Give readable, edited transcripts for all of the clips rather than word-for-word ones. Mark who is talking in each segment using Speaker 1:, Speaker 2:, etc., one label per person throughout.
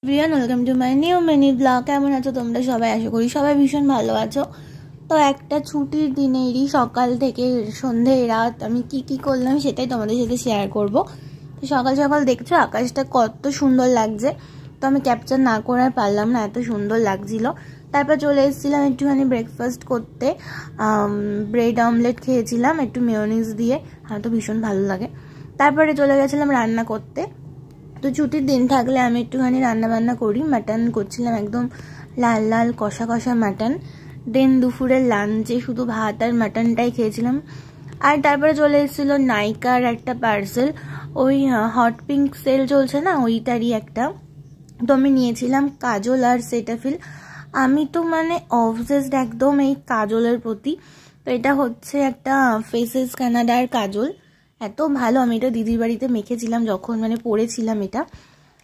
Speaker 1: Everyone, welcome to my new mini blog. কেমন আছো তোমরা সবাই? আশা করি সবাই ভীষণ ভালো আছো। তো একটা ছুটির দিনেরই সকাল থেকে সন্ধে রাত আমি কি করলাম সেটাই তোমাদের সাথে শেয়ার করব। তো সকাল সকাল দেখছো আকাশটা কত সুন্দর লাগছে, তো আমি ক্যাপচার না করে আর পারলাম না, এত সুন্দর লাগছিল। তারপর চলে এসেছিলাম একটুখানি ব্রেকফাস্ট করতে। ব্রেড অমলেট খেয়েছিলাম একটু মেয়োনিজ দিয়ে, আমার তো ভীষণ ভালো লাগে। তারপরে চলে গেছিলাম রান্না করতে। তো ছুটির দিন থাকলে আমি একটুখানি রান্নাবান্না করি। মাটন করছিলাম, একদম লাল লাল কষা কষা মাটন। দেন দুপুরের লাঞ্চে শুধু ভাত আর মাটনটাই খেয়েছিলাম। আর তারপরে চলে এসেছিল নাইকার একটা পার্সেল, ওই হট পিঙ্ক সেল চলছে না, ওইটারই একটা। তো আমি নিয়েছিলাম কাজল আর সেটাফিল। আমি তো মানে অবসেসড একদম এই কাজলের প্রতি। তো এটা হচ্ছে একটা ফেসেস কানাডার কাজল, এত ভালো। আমি এটা দিদির বাড়িতে মেখেছিলাম যখন মানে পরেছিলাম, এটা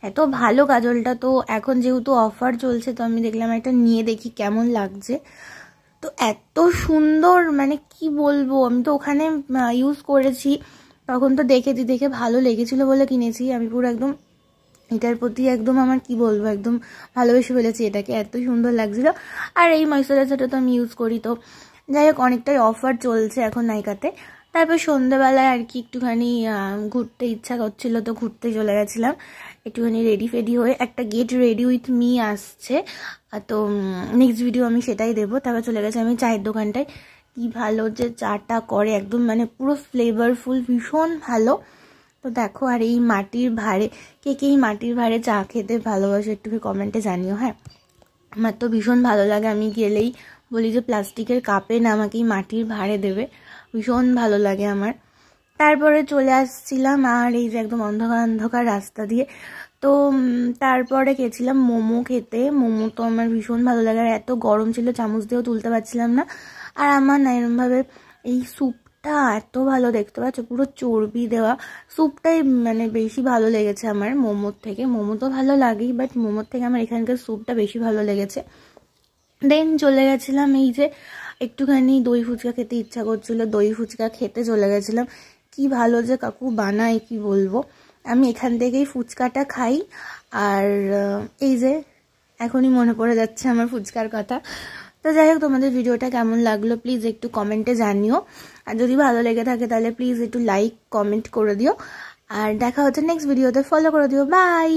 Speaker 1: এত ভালো কাজলটা। তো এখন যেহেতু অফার চলছে তো আমি দেখলাম একটা নিয়ে দেখি কেমন লাগছে। তো এত সুন্দর, মানে কি বলবো, আমি তো ওখানে ইউজ করেছি তখন, তো দেখে ভালো লেগেছিল বলে কিনেছি। আমি পুরো একদম এটার প্রতি একদম আমার কি বলবো একদম ভালোবেসে ফেলেছি এটাকে, এত সুন্দর লাগছিল। আর এই ময়শ্চারাইজারটা তো আমি ইউজ করি। তো যাই হোক, অনেকটাই অফার চলছে এখন নাইকাতে। তারপর সন্ধ্যাবেলায় আর কি একটুখানি ঘুরতে ইচ্ছা করছিল, তো ঘুরতে চলে গেছিলাম একটুখানি রেডি ফেডি হয়ে। একটা গেট রেডি উইথ মি আসছে, তো নেক্সট ভিডিও আমি সেটাই দেবো। তারপর চলে গেছি আমি চায়ের দোকানটায়। কি ভালো যে চাটা করে, একদম মানে পুরো ফ্লেভারফুল, ভীষণ ভালো। তো দেখো, আর এই মাটির ভাঁড়ে, কে এই মাটির ভাঁড়ে চা খেতে ভালোবাসো একটু কমেন্টে জানিও। হ্যাঁ, আমার তো ভীষণ ভালো লাগে, আমি গেলেই বলি যে প্লাস্টিকের কাপে না, আমাকে এই মাটির ভাঁড়ে দেবে, ভীষণ ভালো লাগে আমার। তারপরে চলে আসছিলাম আর এই যে একদম অন্ধকার অন্ধকার রাস্তা দিয়ে। তো তারপরে গেছিলাম মোমো খেতে। মোমো তো আমার ভীষণ ভালো লাগে, আর এত গরম ছিল চামচ দিয়েও তুলতে পারছিলাম না। আর আমার না এরমভাবে এই স্যুপটা এত ভালো, দেখতে পাচ্ছ পুরো চর্বি দেওয়া স্যুপটাই মানে বেশি ভালো লেগেছে আমার মোমোর থেকে। মোমো তো ভালো লাগেই, বাট মোমোর থেকে আমার এখানকার স্যুপটা বেশি ভালো লেগেছে। দেন চলে গেছিলাম এই যে একটুখানি দই ফুচকা খেতে ইচ্ছা করছিল, দই ফুচকা খেতে চলে গেছিলাম। কি ভালো যে কাকু বানায়, কি বলবো। আমি এখান থেকেই ফুচকাটা খাই। আর এই যে এখনই মনে পড়ে যাচ্ছে আমার ফুচকার কথা। তো যাই হোক, তোমাদের ভিডিওটা কেমন লাগলো প্লিজ একটু কমেন্টে জানিও। আর যদি ভালো লেগে থাকে তাহলে প্লিজ একটু লাইক কমেন্ট করে দিও। আর দেখা হচ্ছে নেক্সট ভিডিওতে, ফলো করে দিও। বাই।